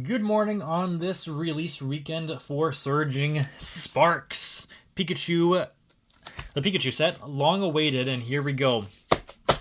Good morning on this release weekend for Surging Sparks. Pikachu, the Pikachu set, long awaited, and here we go.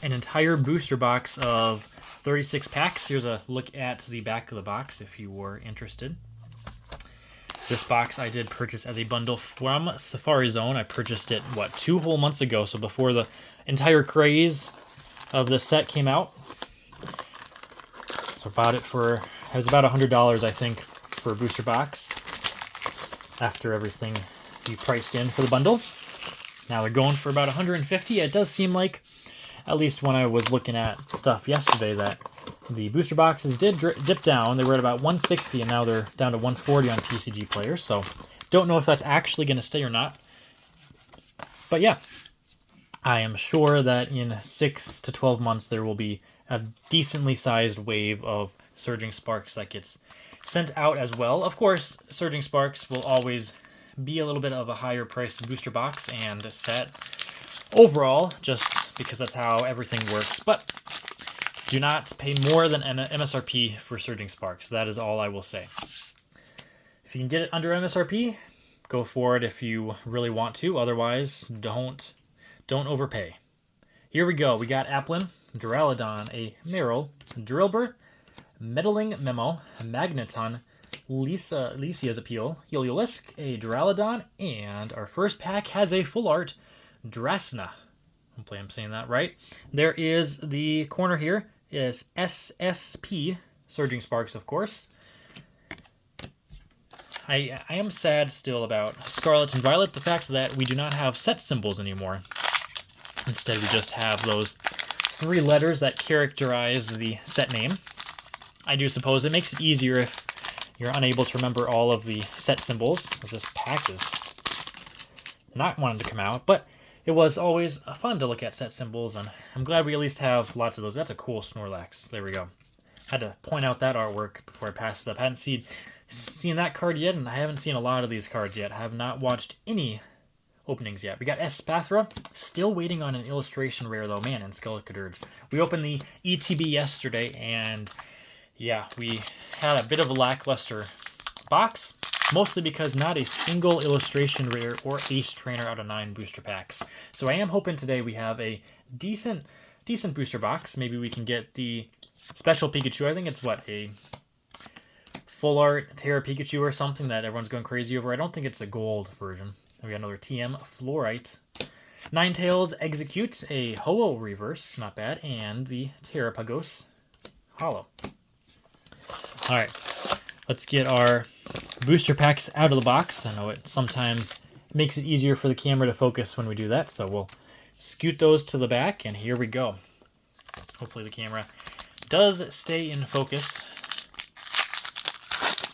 An entire booster box of 36 packs. Here's a look at the back of the box if you were interested. This box I did purchase as a bundle from Safari Zone. I purchased it, 2 whole months ago, so before the entire craze of the set came out. So bought it for, it was about $100, I think, for a booster box after everything you priced in for the bundle. Now they're going for about $150. It does seem like, at least when I was looking at stuff yesterday, that the booster boxes did dip down. They were at about $160, and now they're down to $140 on TCG Players. So don't know if that's actually going to stay or not. But yeah, I am sure that in 6 to 12 months there will be a decently sized wave of Surging Sparks that gets sent out as well. Of course, Surging Sparks will always be a little bit of a higher priced booster box and set overall, just because that's how everything works. But do not pay more than MSRP for Surging Sparks. That is all I will say. If you can get it under MSRP, go for it if you really want to. Otherwise, don't overpay. Here we go. We got Applin, Duraludon, a Marill, Drillbur, Meddling Memo, Magneton, Lisia's Appeal, Heliolisk, a Duraludon, and our first pack has a full art Drasna. Hopefully I'm saying that right. There is the corner here is SSP, Surging Sparks, of course. I am sad still about Scarlet and Violet, the fact that we do not have set symbols anymore. Instead, we just have those 3 letters that characterize the set name. I do suppose it makes it easier if you're unable to remember all of the set symbols. This pack is not wanting to come out, but it was always fun to look at set symbols, and I'm glad we at least have lots of those. That's a cool Snorlax. There we go. Had to point out that artwork before I passed it up. I hadn't seen that card yet, and I haven't seen a lot of these cards yet. I have not watched any openings yet. We got Espathra, still waiting on an illustration rare though, man, and Skeleturge. We opened the ETB yesterday, and yeah, we had a bit of a lackluster box, mostly because not a single illustration rare or ace trainer out of 9 booster packs. So I am hoping today we have a decent booster box. Maybe we can get the special Pikachu. I think it's a full art Terra Pikachu or something that everyone's going crazy over. I don't think it's a gold version. We got another TM Fluorite, Ninetales Execute, a Ho-Oh reverse, not bad, and the Terrapagos Hollow. All right, let's get our booster packs out of the box. I know it sometimes makes it easier for the camera to focus when we do that, so we'll scoot those to the back, and here we go. Hopefully the camera does stay in focus.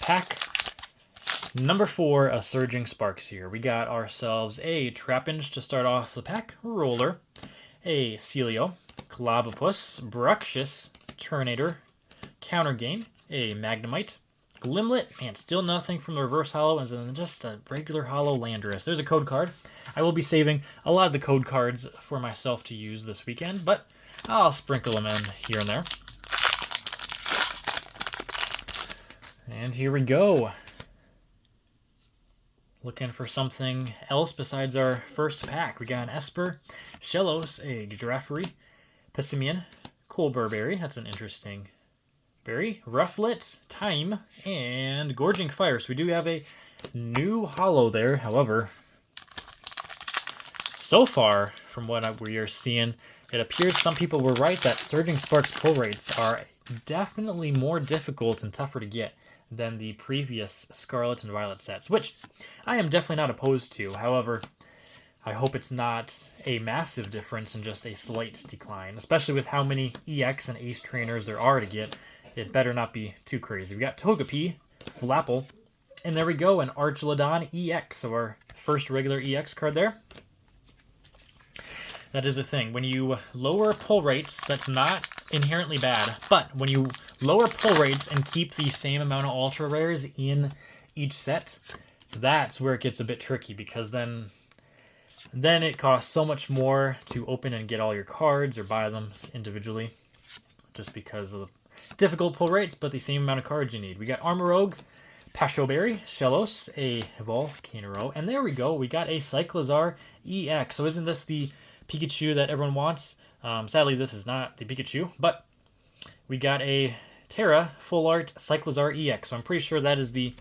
Pack number 4, a Surging Sparks here. We got ourselves a Trapinch to start off the pack, Roller, a Celio, Clobopus, Bruxish, Turtonator, Counter Gain, a Magnemite, Glimlet, and still nothing from the reverse hollow, and then just a regular hollow Landorus. There's a code card. I will be saving a lot of the code cards for myself to use this weekend, but I'll sprinkle them in here and there. And here we go. Looking for something else besides our first pack. We got an Esper, Shellos, a Giraffary, Pessimian, Colburberry. That's an interesting berry. Rufflet, Time, and Gorging Fire. So we do have a new hollow there. However, so far from what we are seeing, it appears some people were right that Surging Sparks pull rates are definitely more difficult and tougher to get than the previous Scarlet and Violet sets, which I am definitely not opposed to. However, I hope it's not a massive difference and just a slight decline, especially with how many EX and Ace trainers there are to get. It better not be too crazy. We got Togepi, Flapple, and there we go, an Archelodon EX, so our first regular EX card there. That is a thing. When you lower pull rates, that's not inherently bad, but when you lower pull rates and keep the same amount of ultra rares in each set, that's where it gets a bit tricky, because then it costs so much more to open and get all your cards or buy them individually, just because of difficult pull rates, but the same amount of cards you need. We got Armorogue, Pashoberry, Shellos, a Volcanero, and there we go. We got a Cyclizar EX. So isn't this the Pikachu that everyone wants? Sadly, this is not the Pikachu, but we got a Terra Full Art Cyclizar EX. So I'm pretty sure that is the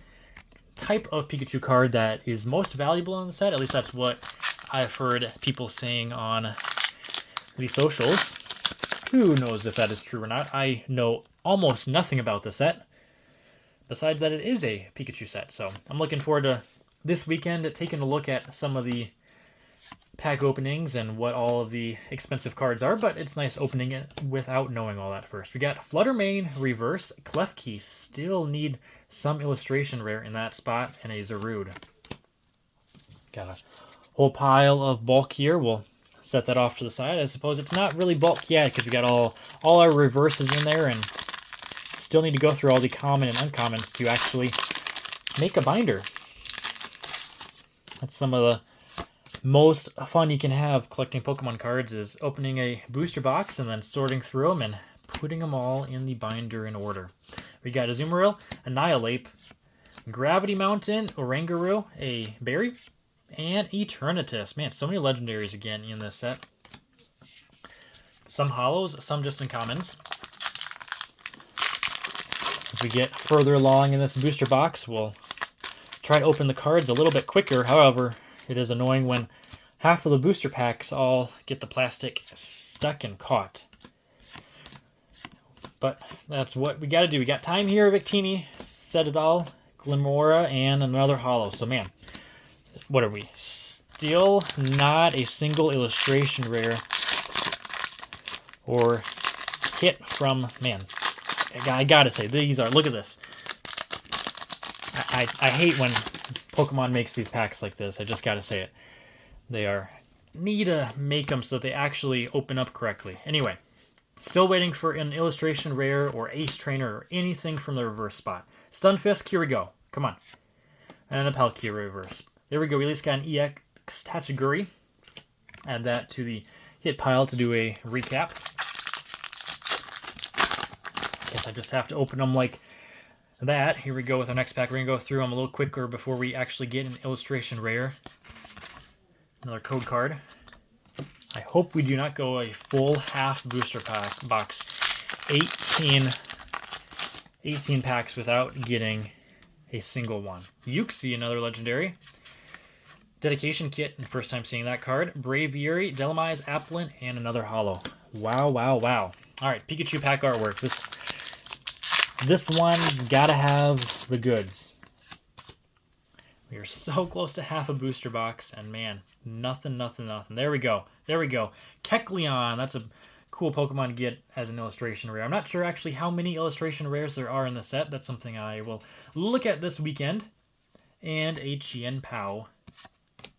type of Pikachu card that is most valuable in the set. At least that's what I've heard people saying on the socials. Who knows if that is true or not? I know almost nothing about the set, besides that it is a Pikachu set. So I'm looking forward to this weekend taking a look at some of the pack openings and what all of the expensive cards are, but it's nice opening it without knowing all that first. We got Fluttermane Reverse, Klefki, still need some illustration rare in that spot, and a Zarude. Got a whole pile of bulk here. We'll set that off to the side. I suppose it's not really bulk yet because we got all our reverses in there, and still need to go through all the common and uncommons to actually make a binder. That's some of the most fun you can have collecting Pokemon cards, is opening a booster box and then sorting through them and putting them all in the binder in order. We got Azumarill, Annihilate, Gravity Mountain, Oranguru, a Berry, and Eternatus. Man, so many legendaries again in this set. Some holos, some just uncommons. As we get further along in this booster box, we'll try to open the cards a little bit quicker. However, it is annoying when half of the booster packs all get the plastic stuck and caught. But that's what we got to do. We got time here, Victini, Citadel, Glimmora, and another holo. So, man, what are we? Still not a single illustration rare or hit from, man, I gotta say, these are, look at this. I hate when Pokemon makes these packs like this. I just gotta say it. They are, need to make them so that they actually open up correctly. Anyway, still waiting for an illustration rare or Ace Trainer or anything from the reverse spot. Stunfisk, here we go. Come on. And a Palkia reverse. There we go. We at least got an EX Tatsuguri. Add that to the hit pile to do a recap. Guess I just have to open them like that. Here we go with our next pack. We're going to go through them a little quicker before we actually get an illustration rare. Another code card. I hope we do not go a full half booster pack box. 18 packs without getting a single one. Yuxi, another legendary. Dedication Kit, first time seeing that card. Braviary, Delamize, Applin, and another holo. Wow, wow, wow. Alright, Pikachu pack artwork. This one's gotta have the goods. We are so close to half a booster box, and man, nothing. There we go. Kecleon, that's a cool Pokemon to get as an illustration rare. I'm not sure actually how many illustration rares there are in the set. That's something I will look at this weekend. And a Chien Pao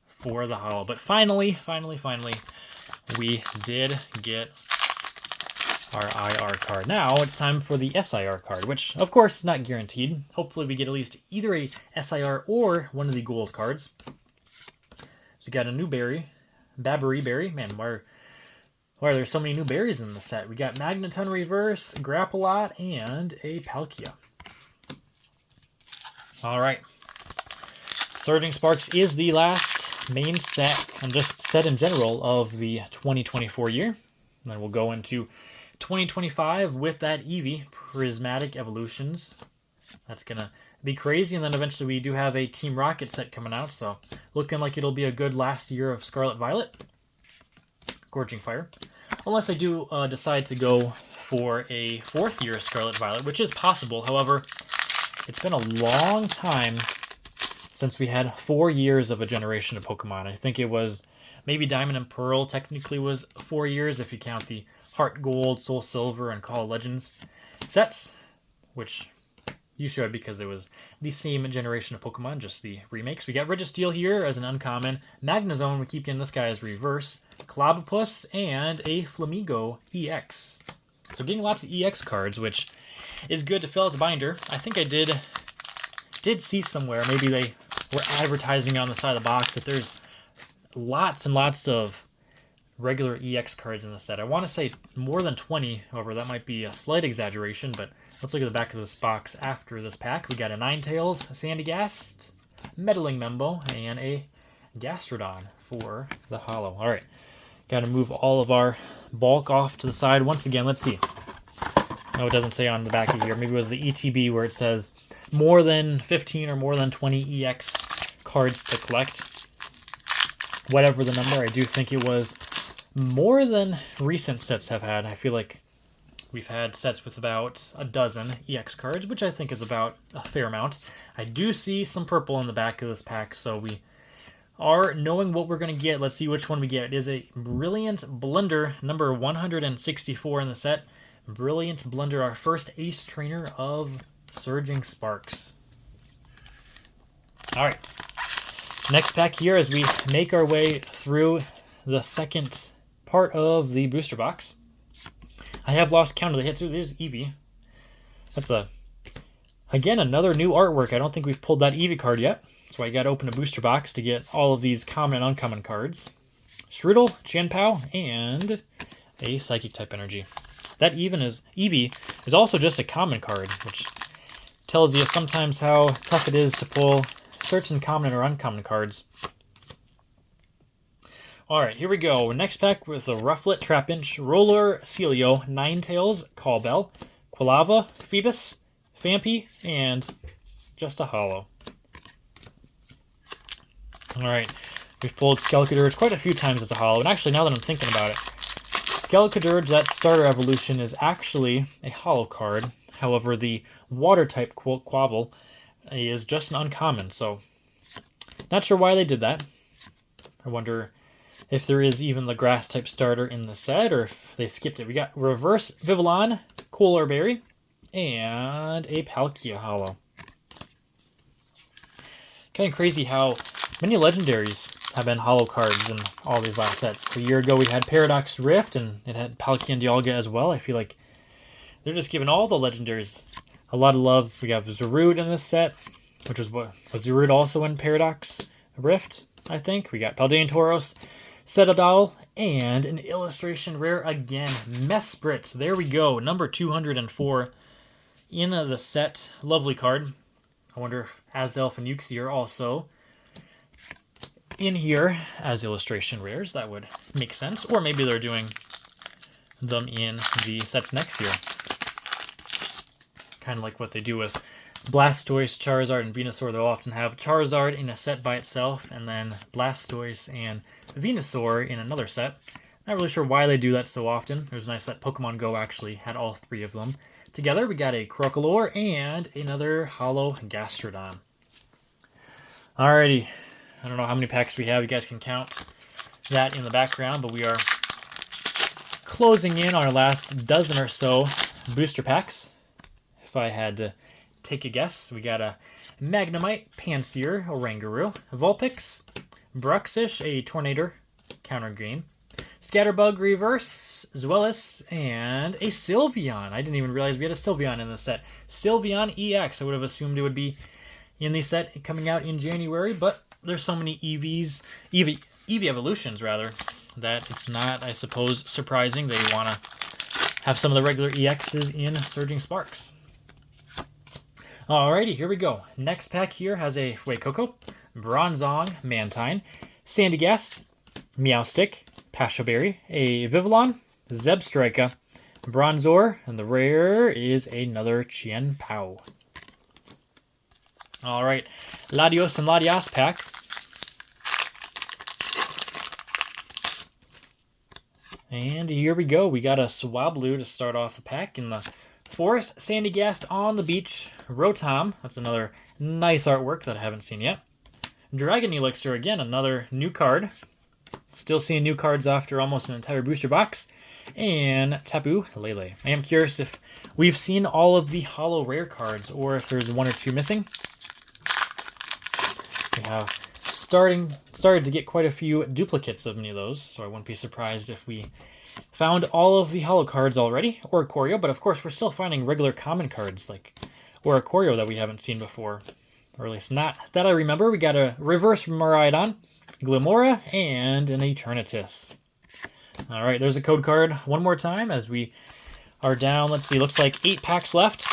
for the holo. But finally, we did get our IR card. Now it's time for the SIR card, which of course is not guaranteed. Hopefully we get at least either a SIR or one of the gold cards. So we got a new berry, Babbery Berry. Man, why are there so many new berries in the set? We got Magneton Reverse, Grappalot, and a Palkia. Alright. Surging Sparks is the last main set, and just set in general, of the 2024 year. And then we'll go into 2025 with that Eevee Prismatic Evolutions. That's gonna be crazy. And then eventually we do have a Team Rocket set coming out, so looking like it'll be a good last year of Scarlet Violet. Gorging Fire. Unless I do decide to go for a 4th year of Scarlet Violet, which is possible. However, it's been a long time since we had 4 years of a generation of Pokemon. I think it was maybe Diamond and Pearl technically was 4 years if you count the Heart Gold, Soul Silver, and Call of Legends sets, which you should because it was the same generation of Pokemon, just the remakes. We got Registeel here as an uncommon. Magnezone, we keep getting this guy as reverse. Clobopus, and a Flamigo EX. So getting lots of EX cards, which is good to fill out the binder. I think I did see somewhere, maybe they were advertising on the side of the box, that there's lots and lots of regular EX cards in the set. I want to say more than 20, however, that might be a slight exaggeration, but let's look at the back of this box after this pack. We got a Ninetales, Sandygast, Meddling Membo, and a Gastrodon for the holo. All right, got to move all of our bulk off to the side. Once again, let's see. No, it doesn't say on the back of here. Maybe it was the ETB where it says more than 15 or more than 20 EX cards to collect. Whatever the number, I do think it was more than recent sets have had. I feel like we've had sets with about a dozen EX cards, which I think is about a fair amount. I do see some purple in the back of this pack, so we are knowing what we're going to get. Let's see which one we get. It is a Brilliant Blender, number 164 in the set. Brilliant Blender, our first Ace Trainer of Surging Sparks. All right. Next pack here as we make our way through the second part of the booster box. I have lost count of the hits. There's Eevee. That's again, another new artwork. I don't think we've pulled that Eevee card yet. That's why I got to open a booster box to get all of these common and uncommon cards. Strudel, Chien-Pao, and a Psychic type energy. That Eevee is also just a common card, which tells you sometimes how tough it is to pull certain common or uncommon cards. Alright, here we go. Next pack with the Rufflet, Trapinch, Roller, Celio, Ninetales, Callbell, Quilava, Phoebus, Phanpy, and just a holo. Alright, we've pulled Skelkadurge quite a few times as a holo, and actually now that I'm thinking about it, Skelkadurge, that starter evolution, is actually a holo card. However, the water type Quavel is just an uncommon, so not sure why they did that. I wonder if there is even the grass type starter in the set, or if they skipped it. We got Reverse Vivillon, Cooler Berry, and a Palkia holo. Kind of crazy how many legendaries have been holo cards in all these last sets. A year ago we had Paradox Rift, and it had Palkia and Dialga as well. I feel like they're just giving all the legendaries a lot of love. We got Zarude in this set, which was Zarude also in Paradox Rift, I think. We got Paldean Tauros, Citadel, and an illustration rare again, Mesprit. There we go, number 204 in the set. Lovely card. I wonder if Azelf and Uxie are also in here as illustration rares. That would make sense. Or maybe they're doing them in the sets next year. Kind of like what they do with Blastoise, Charizard, and Venusaur. They'll often have Charizard in a set by itself, and then Blastoise and Venusaur in another set. Not really sure why they do that so often. It was nice that Pokemon Go actually had all three of them together. We got a Crocalor and another holo Gastrodon. Alrighty. I don't know how many packs we have. You guys can count that in the background, but we are closing in on our last dozen or so booster packs. If I had to take a guess, we got a Magnemite, Pansear, Oranguru, Vulpix, Bruxish, a Tornador, Counter Green, Scatterbug Reverse, Zweilous, and a Sylveon. I didn't even realize we had a Sylveon in this set. Sylveon EX. I would have assumed it would be in the set coming out in January, but there's so many Eevee evolutions, rather, that it's not, I suppose, surprising they want to have some of the regular EXs in Surging Sparks. Alrighty, here we go. Next pack here has a Fuecoco, Bronzong, Mantine, Sandygast, Meowstic, Pashoberry, a Vivillon, Zebstrika, Bronzor, and the rare is another Chien-Pao. Alright, Latios and Latias pack. And here we go. We got a Swablu to start off the pack in the Forest, Sandygast on the beach, Rotom. That's another nice artwork that I haven't seen yet. Dragon Elixir, again, another new card. Still seeing new cards after almost an entire booster box. And Tapu Lele. I am curious if we've seen all of the holo rare cards, or if there's one or two missing. We have started to get quite a few duplicates of many of those, so I wouldn't be surprised if we found all of the holo cards already, or Oricorio, but of course we're still finding regular common cards like Oricorio that we haven't seen before, or at least not that I remember. We got a Reverse Miraidon, Glimmora, and an Eternatus. All right, there's a code card one more time as we are down. Let's see, looks like 8 packs left.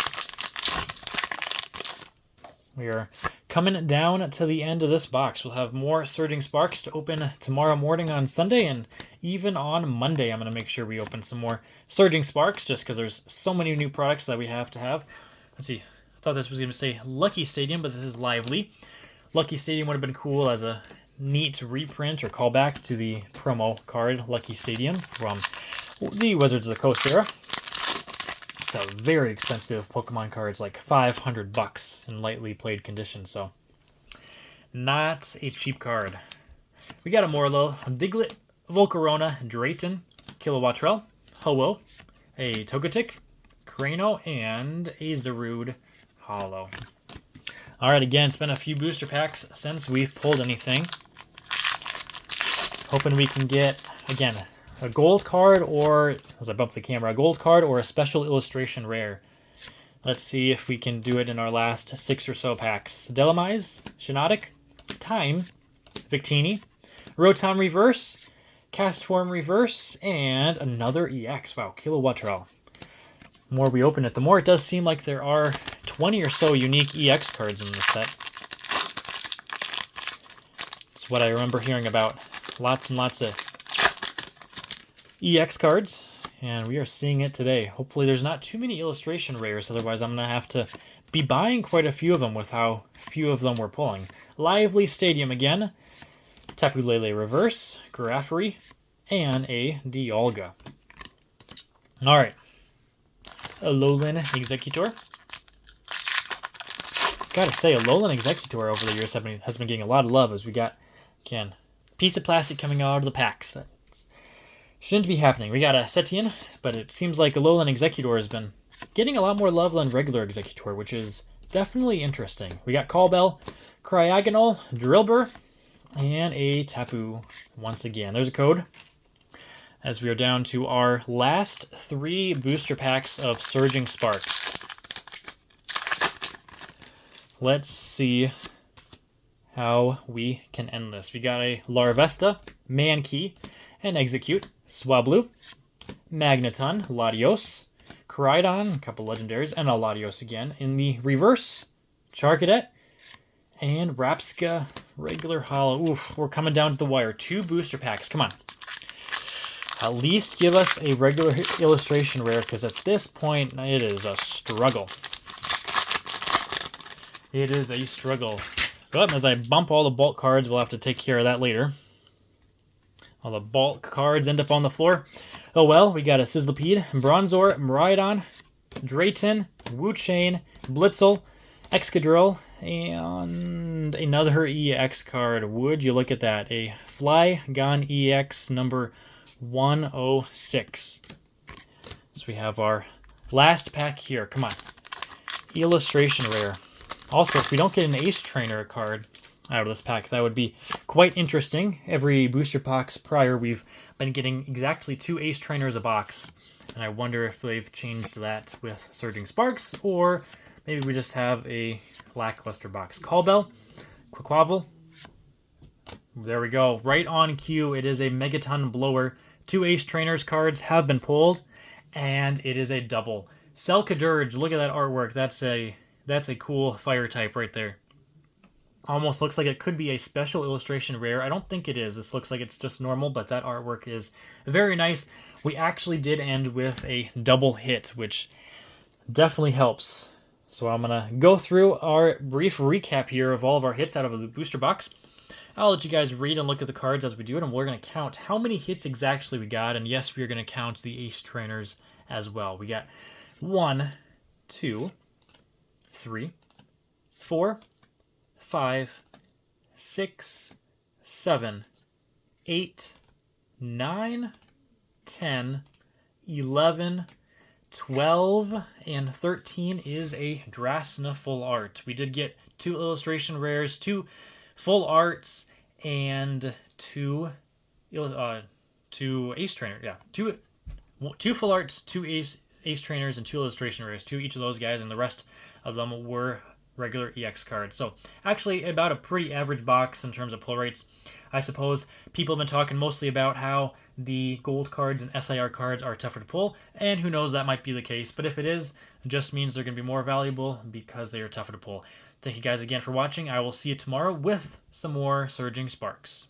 We are coming down to the end of this box. We'll have more Surging Sparks to open tomorrow morning on Sunday, and even on Monday I'm going to make sure we open some more Surging Sparks just because there's so many new products that we have to have. Let's see. I thought this was going to say Lucky Stadium, but this is Lively. Lucky Stadium would have been cool as a neat reprint or callback to the promo card Lucky Stadium from the Wizards of the Coast era. It's a very expensive Pokemon cards, like $500 in lightly played condition, so not a cheap card. We got a Morlo, Diglett, Volcarona, Drayton, Kilowattrel, Ho-Oh, a Togetic, Crano, and a Zarude Hollow. Alright, again, it's been a few booster packs since we've pulled anything. Hoping we can get, again, a gold card or, as I bump the camera, a gold card or a special illustration rare. Let's see if we can do it in our last 6 or so packs. Delamize, Shiinotic, Time, Victini, Rotom Reverse, Castform Reverse, and another EX. Wow, Kilowattrel. The more we open it, the more it does seem like there are 20 or so unique EX cards in the set. It's what I remember hearing about. Lots and lots of EX cards, and we are seeing it today. Hopefully there's not too many illustration rares, otherwise I'm going to have to be buying quite a few of them with how few of them we're pulling. Lively Stadium again, Tapu Lele Reverse, Grafferi, and a Dialga. Alright, Alolan Executor. Gotta say, Alolan Executor over the years has been getting a lot of love as we got, again, piece of plastic coming out of the packs. That shouldn't be happening. We got a Setian, but it seems like Alolan Executor has been getting a lot more love than regular Executor, which is definitely interesting. We got Callbell, Cryogonal, Drillbur, and a Tapu once again. There's a code. As we are down to our last 3 booster packs of Surging Sparks. Let's see how we can end this. We got a Larvesta, Mankey, and Execute, Swablu, Magneton, Latios, Koraidon, a couple legendaries, and a Latios again. In the reverse, Charcadet, and Rapska, regular hollow. Oof, we're coming down to the wire. 2 booster packs. Come on. At least give us a regular illustration rare, because at this point, it is a struggle. It is a struggle. But as I bump all the bulk cards, we'll have to take care of that later. All the bulk cards end up on the floor. Oh well, we got a Sizzlipede, Bronzor, Miraidon, Drayton, Wuchain, Blitzel, Excadrill, and another EX card. Would you look at that? A Flygon EX number 106. So we have our last pack here. Come on. Illustration rare. Also, if we don't get an Ace Trainer card out of this pack, that would be quite interesting. Every booster box prior, we've been getting exactly 2 Ace Trainers a box. And I wonder if they've changed that with Surging Sparks, or maybe we just have a lackluster box. Callbell, Quaquaval. There we go. Right on cue. It is a Megaton Blower. 2 Ace Trainers cards have been pulled, and it is a double. Selkadurge, look at that artwork. That's a cool fire type right there. Almost looks like it could be a special illustration rare. I don't think it is. This looks like it's just normal, but that artwork is very nice. We actually did end with a double hit, which definitely helps. So I'm going to go through our brief recap here of all of our hits out of the booster box. I'll let you guys read and look at the cards as we do it, and we're going to count how many hits exactly we got. And yes, we are going to count the Ace Trainers as well. We got 1, 2, 3, 4, 5, 6, 7, 8, 9, 10, 11, 12, and 13 is a Drasna full art. We did get 2 illustration rares, 2 full arts, and 2 Ace Trainer. Yeah, 2 full arts, 2 Ace Trainers, and 2 illustration rares. 2 each of those guys, and the rest of them were regular EX cards. So actually about a pretty average box in terms of pull rates. I suppose people have been talking mostly about how the gold cards and SIR cards are tougher to pull, and who knows, that might be the case. But if it is, it just means they're going to be more valuable because they are tougher to pull. Thank you guys again for watching. I will see you tomorrow with some more Surging Sparks.